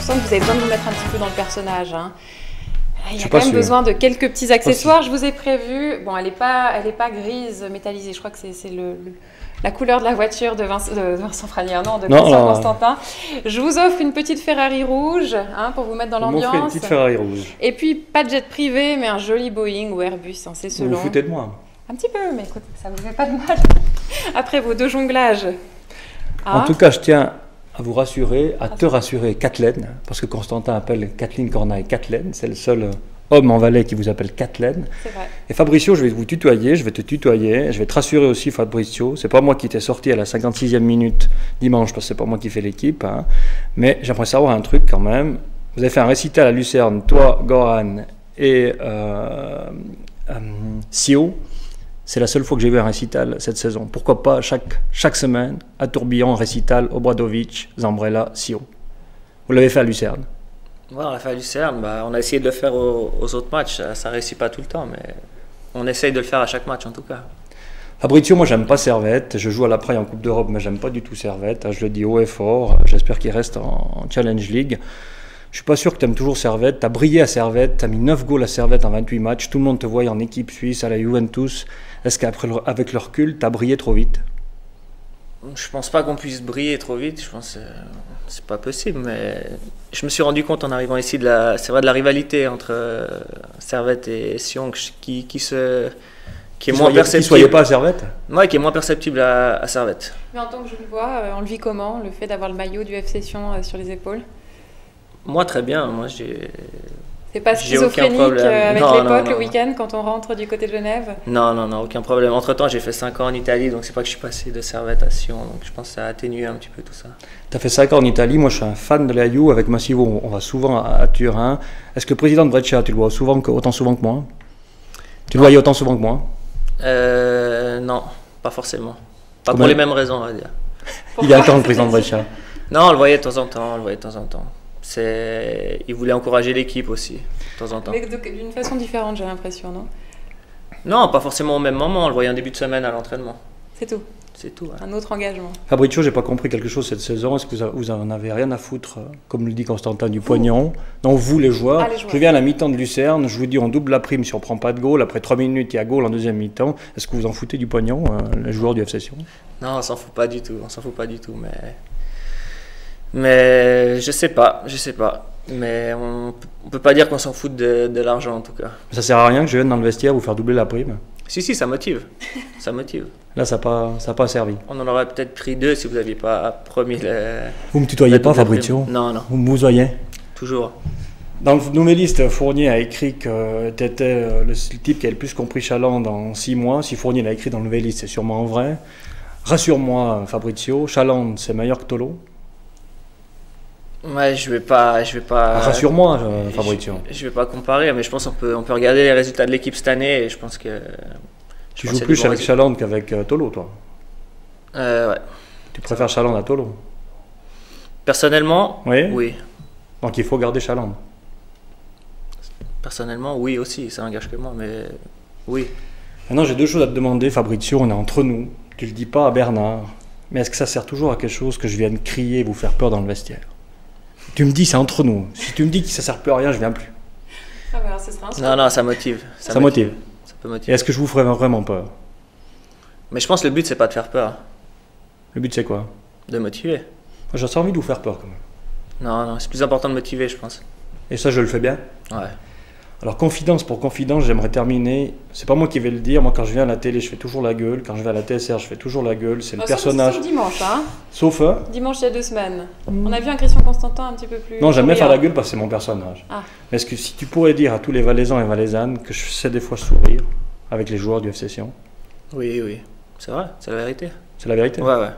sens que vous avez besoin de vous mettre un petit peu dans le personnage. Hein. Il y a quand même besoin de quelques petits accessoires. Je vous ai prévu. Bon, elle n'est pas grise métallisée. Je crois que c'est la couleur de la voiture de Vincent Franière, non, de Christian Constantin. Je vous offre une petite Ferrari rouge hein, pour vous mettre dans l'ambiance. Une petite Ferrari rouge. Et puis, pas de jet privé, mais un joli Boeing ou Airbus, hein, c'est selon. Vous vous foutez de moi? Un petit peu, mais écoute, ça ne vous fait pas de mal. Après vos 2 jonglages. En tout cas, je tiens à vous rassurer, à te rassurer, Kathleen, parce que Constantin appelle Kathleen Cornaille Kathleen, c'est le seul homme en Valais qui vous appelle Kathleen. C'est vrai. Et Fabricio, je vais vous tutoyer, je vais te tutoyer, je vais te rassurer aussi, Fabricio. C'est pas moi qui t'ai sorti à la 56e minute dimanche, parce que c'est pas moi qui fais l'équipe, hein. Mais j'aimerais savoir un truc quand même. Vous avez fait un récital à Lucerne, toi, Goran et Sio. C'est la seule fois que j'ai vu un récital cette saison. Pourquoi pas chaque semaine, à Tourbillon, récital, Obradovic, Zambrella, Sio. Vous l'avez fait à Lucerne. Ouais, on l'a fait à Lucerne. On a essayé de le faire aux autres matchs. Ça ne réussit pas tout le temps, mais on essaye de le faire à chaque match en tout cas. Fabrizio, moi j'aime pas Servette. Je joue à la Praille en Coupe d'Europe, mais j'aime pas du tout Servette. Je le dis haut et fort. J'espère qu'il reste en Challenge League. Je suis pas sûr que tu aimes toujours Servette. Tu as brillé à Servette. Tu as mis 9 goals à Servette en 28 matchs. Tout le monde te voit en équipe suisse, à la Juventus. Est-ce qu'avec le recul, tu as brillé trop vite? Je pense pas qu'on puisse briller trop vite. Je pense que c'est pas possible. Mais je me suis rendu compte en arrivant ici de la rivalité entre Servette et Sion qui est moins perceptible. Qui soyez pas à Servette? Ouais, qui est moins perceptible à Servette. Mais en tant que je le vois, on le vit comment, le fait d'avoir le maillot du FC Sion sur les épaules? Moi, très bien. Moi, c'est pas schizophrénique avec l'époque, le week-end, quand on rentre du côté de Genève? Non, aucun problème. Entre-temps, j'ai fait 5 ans en Italie, donc c'est pas que je suis passé de Servette à Sion, donc je pense que ça a atténué un petit peu tout ça. Tu as fait 5 ans en Italie, moi je suis un fan de la Juve, avec Massivo, on va souvent à Turin. Est-ce que le président de Brescia, tu le vois autant souvent que moi? Tu le voyais autant souvent que moi? Non, pas forcément. Pas pour les mêmes raisons, on va dire. Il est à quand le président de Brescia? Non, on le voyait de temps en temps, Il voulait encourager l'équipe aussi, de temps en temps. Mais d'une façon différente, j'ai l'impression, non? Non, pas forcément au même moment, on le voyait en début de semaine à l'entraînement. C'est tout? C'est tout, ouais. Un autre engagement. Fabrizio, j'ai pas compris quelque chose cette saison. Est-ce que vous en avez rien à foutre, comme le dit Constantin, du pognon? Non, vous les joueurs. Je viens à la mi-temps de Lucerne, je vous dis on double la prime si on prend pas de goal. Après 3 minutes, il y a goal en deuxième mi-temps. Est-ce que vous en foutez du pognon, les joueurs du FC Sion? Non, on s'en fout pas du tout, mais je sais pas. Mais on peut pas dire qu'on s'en fout de l'argent en tout cas. Ça sert à rien que je vienne dans le vestiaire vous faire doubler la prime? Si, ça motive. Ça motive. Là, ça n'a pas servi. On en aurait peut-être pris 2 si vous n'aviez pas promis le... Vous me tutoyez pas, Fabrizio? Non. Vous me voyez? Toujours. Dans le nouvelliste, Fournier a écrit que tu étais le type qui a le plus compris Chaland en 6 mois. Si Fournier l'a écrit dans le nouvelliste, c'est sûrement vrai. Rassure-moi, Fabrizio, Chaland, c'est meilleur que Tolo? Ouais, je vais pas. Rassure-moi, Fabrizio. Je vais pas comparer, mais je pense qu'on peut regarder les résultats de l'équipe cette année et je pense que. Tu joues plus avec Chaland qu'avec Tolo, toi? Ouais. Tu préfères Chaland à Tolo? Personnellement, oui. Donc il faut garder Chaland. Personnellement, oui aussi, ça n'engage que moi, mais oui. Maintenant, j'ai 2 choses à te demander, Fabrizio, on est entre nous. Tu le dis pas à Bernard, mais est-ce que ça sert toujours à quelque chose que je vienne crier et vous faire peur dans le vestiaire? Tu me dis, c'est entre nous. Si tu me dis que ça sert plus à rien, je viens plus. Ah bah alors, ce sera non, ça motive. Ça motive. Ça peut motiver. Et est-ce que je vous ferais vraiment peur? Mais je pense que le but, c'est pas de faire peur. Le but, c'est quoi? De motiver. Moi, j'ai envie de vous faire peur quand même. Non, c'est plus important de motiver, je pense. Et ça, je le fais bien? Ouais. Alors, confidence pour confidence, j'aimerais terminer. C'est pas moi qui vais le dire. Moi, quand je viens à la télé, je fais toujours la gueule. Quand je vais à la TSR, je fais toujours la gueule. C'est le personnage. Sauf dimanche, hein? Sauf dimanche, il y a 2 semaines. On a vu un Christian Constantin un petit peu plus. Non, j'aime bien faire la gueule parce que c'est mon personnage. Ah. Mais est-ce que si tu pourrais dire à tous les Valaisans et Valaisannes que je sais des fois sourire avec les joueurs du FC Sion? Oui. C'est vrai, c'est la vérité. C'est la vérité? Ouais.